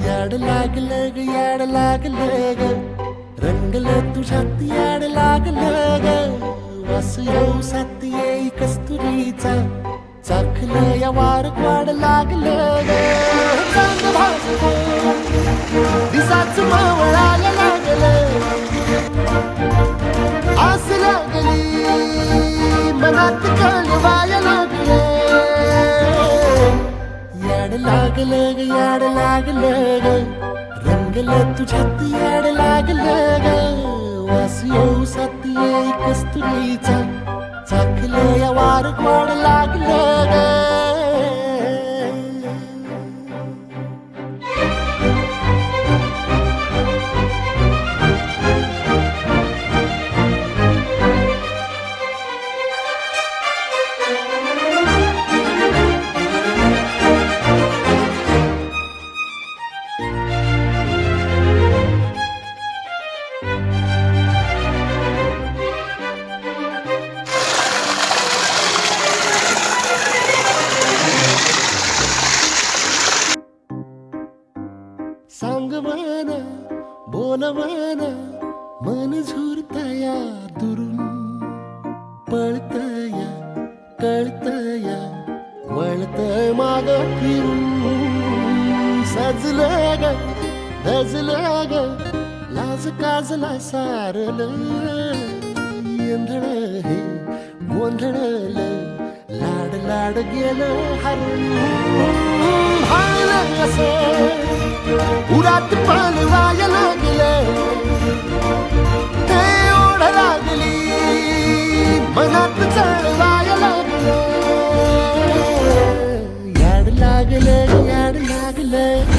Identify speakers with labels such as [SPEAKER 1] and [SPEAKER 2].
[SPEAKER 1] याड लागलं ग याड लागलं ग रंगलं तुझ्यात याड लागलं ग वास येऊ साथ येई कस्तुरीचा चाखलं या वार वाड लागलं ग चांद भाजलं दिसाच मावळायला लागलं आस लागली मनात कळवायला लागलं याड लागलं ग याड लागलं ग रंगलं तुझ्यात याड लागलं ग वास येऊ साथ येई कस्तुरीचा चाखलं या वार वाड लागलं ग सांग मन बोल मन मन झुरतया दुरून पळतया कळतया वळतय माग फिरून सजलं ग धजलं ग लाज काजला सारलं येंधळ हे गोंधळलं लाड लाड गेलं हरून भाळलं असं उरात पळवायला लागलं ते ओढ लागली मनात चळवायला लागलं याड लागलं याड लागलं